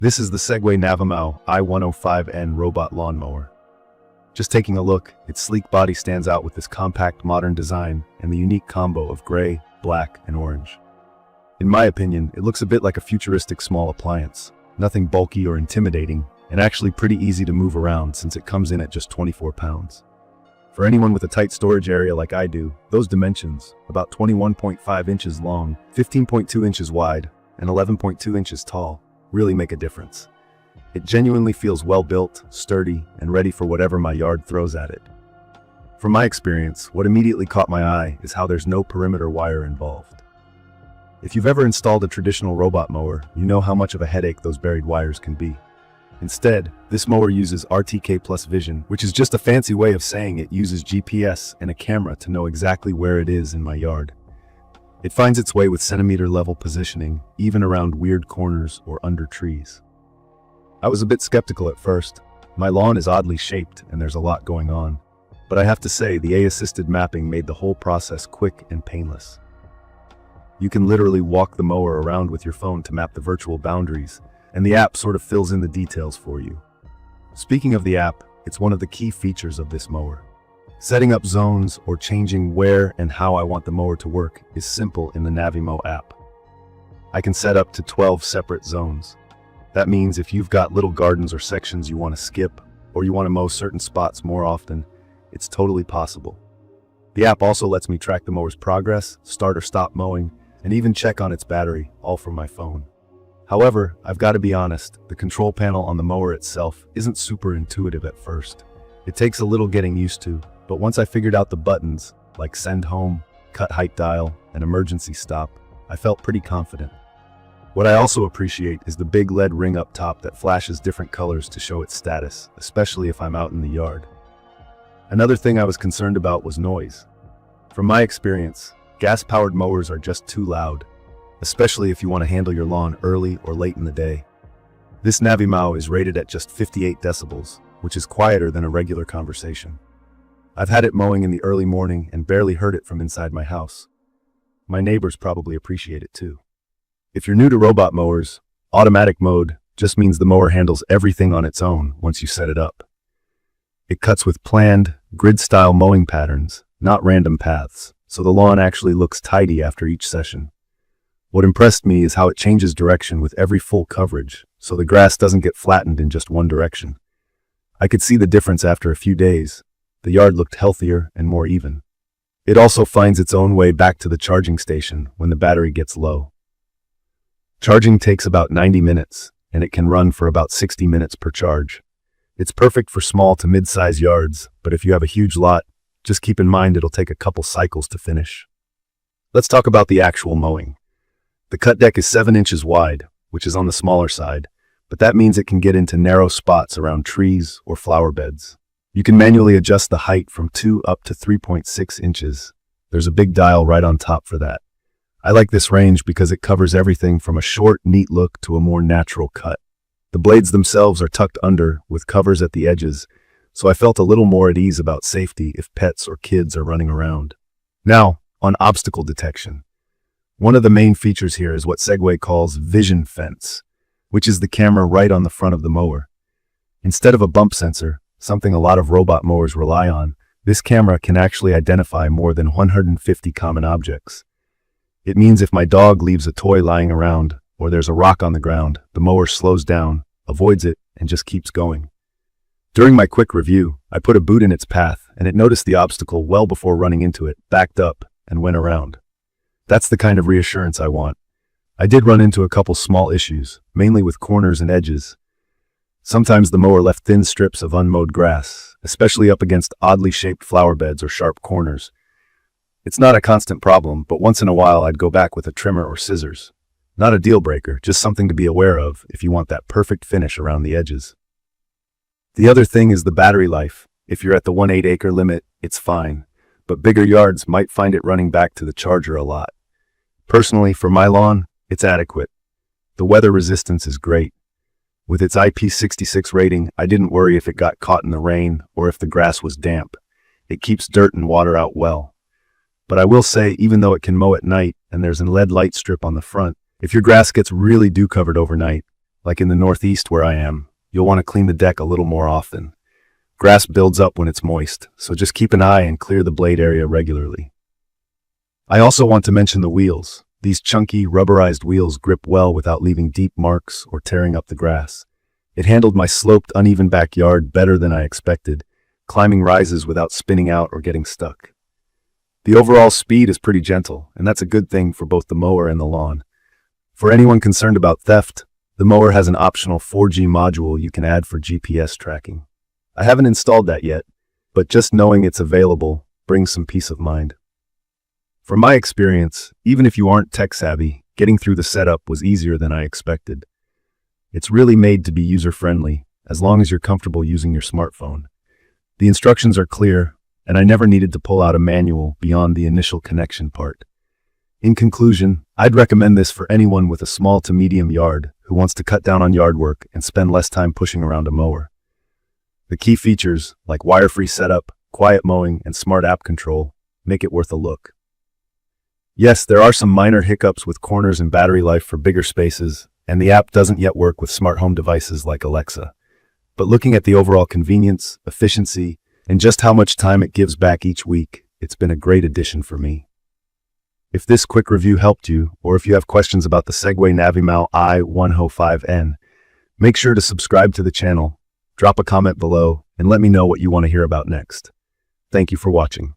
This is the Segway Navimow i105N robot lawnmower. Just taking a look, its sleek body stands out with this compact modern design and the unique combo of gray, black, and orange. In my opinion, it looks a bit like a futuristic small appliance, nothing bulky or intimidating, and actually pretty easy to move around since it comes in at just 24 pounds. For anyone with a tight storage area like I do, those dimensions, about 21.5 inches long, 15.2 inches wide, and 11.2 inches tall, really make a difference. It genuinely feels well built, sturdy, and ready for whatever my yard throws at it. From my experience, what immediately caught my eye is how there's no perimeter wire involved. If you've ever installed a traditional robot mower, you know how much of a headache those buried wires can be. Instead, this mower uses RTK+Vision, which is just a fancy way of saying it uses GPS and a camera to know exactly where it is in my yard. It finds its way with centimeter-level positioning, even around weird corners or under trees. I was a bit skeptical at first. My lawn is oddly shaped and there's a lot going on. But I have to say, the AI-assisted mapping made the whole process quick and painless. You can literally walk the mower around with your phone to map the virtual boundaries, and the app sort of fills in the details for you. Speaking of the app, it's one of the key features of this mower. Setting up zones or changing where and how I want the mower to work is simple in the Navimow app. I can set up to 12 separate zones. That means if you've got little gardens or sections you want to skip, or you want to mow certain spots more often, it's totally possible. The app also lets me track the mower's progress, start or stop mowing, and even check on its battery, all from my phone. However, I've got to be honest, the control panel on the mower itself isn't super intuitive at first. It takes a little getting used to, but once I figured out the buttons, like send home, cut height dial, and emergency stop, I felt pretty confident. What I also appreciate is the big LED ring up top that flashes different colors to show its status, especially if I'm out in the yard. Another thing I was concerned about was noise. From my experience, gas-powered mowers are just too loud, especially if you want to handle your lawn early or late in the day. This Navimow is rated at just 58 decibels, which is quieter than a regular conversation. I've had it mowing in the early morning and barely heard it from inside my house. My neighbors probably appreciate it too. If you're new to robot mowers, automatic mode just means the mower handles everything on its own once you set it up. It cuts with planned, grid-style mowing patterns, not random paths, so the lawn actually looks tidy after each session. What impressed me is how it changes direction with every full coverage, so the grass doesn't get flattened in just one direction. I could see the difference after a few days. The yard looked healthier and more even. It also finds its own way back to the charging station when the battery gets low. Charging takes about 90 minutes, and it can run for about 60 minutes per charge. It's perfect for small to mid-size yards, but if you have a huge lot, just keep in mind it'll take a couple cycles to finish. Let's talk about the actual mowing. The cut deck is 7 inches wide, which is on the smaller side, but that means it can get into narrow spots around trees or flower beds. You can manually adjust the height from 2 up to 3.6 inches. There's a big dial right on top for that. I like this range because it covers everything from a short, neat look to a more natural cut. The blades themselves are tucked under with covers at the edges, so I felt a little more at ease about safety if pets or kids are running around. Now, on obstacle detection. One of the main features here is what Segway calls Vision Fence, which is the camera right on the front of the mower. Instead of a bump sensor, something a lot of robot mowers rely on, this camera can actually identify more than 150 common objects. It means if my dog leaves a toy lying around, or there's a rock on the ground, the mower slows down, avoids it, and just keeps going. During my quick review, I put a boot in its path, and it noticed the obstacle well before running into it, backed up, and went around. That's the kind of reassurance I want. I did run into a couple small issues, mainly with corners and edges. Sometimes the mower left thin strips of unmowed grass, especially up against oddly shaped flower beds or sharp corners. It's not a constant problem, but once in a while I'd go back with a trimmer or scissors. Not a deal breaker, just something to be aware of if you want that perfect finish around the edges. The other thing is the battery life. If you're at the 1/8 acre limit, it's fine, but bigger yards might find it running back to the charger a lot. Personally, for my lawn, it's adequate. The weather resistance is great. With its IP66 rating, I didn't worry if it got caught in the rain or if the grass was damp. It keeps dirt and water out well. But I will say, even though it can mow at night and there's an LED light strip on the front, if your grass gets really dew covered overnight, Like in the Northeast where I am, you'll want to clean the deck a little more often. Grass builds up when it's moist, so just keep an eye and clear the blade area regularly. I also want to mention the wheels. These chunky, rubberized wheels grip well without leaving deep marks or tearing up the grass. It handled my sloped, uneven backyard better than I expected, climbing rises without spinning out or getting stuck. The overall speed is pretty gentle, and that's a good thing for both the mower and the lawn. For anyone concerned about theft, the mower has an optional 4G module you can add for GPS tracking. I haven't installed that yet, but just knowing it's available brings some peace of mind. From my experience, even if you aren't tech-savvy, getting through the setup was easier than I expected. It's really made to be user-friendly, as long as you're comfortable using your smartphone. The instructions are clear, and I never needed to pull out a manual beyond the initial connection part. In conclusion, I'd recommend this for anyone with a small to medium yard who wants to cut down on yard work and spend less time pushing around a mower. The key features, like wire-free setup, quiet mowing, and smart app control, make it worth a look. Yes, there are some minor hiccups with corners and battery life for bigger spaces, and the app doesn't yet work with smart home devices like Alexa. But looking at the overall convenience, efficiency, and just how much time it gives back each week, it's been a great addition for me. If this quick review helped you, or if you have questions about the Segway Navimow i105N, make sure to subscribe to the channel, drop a comment below, and let me know what you want to hear about next. Thank you for watching.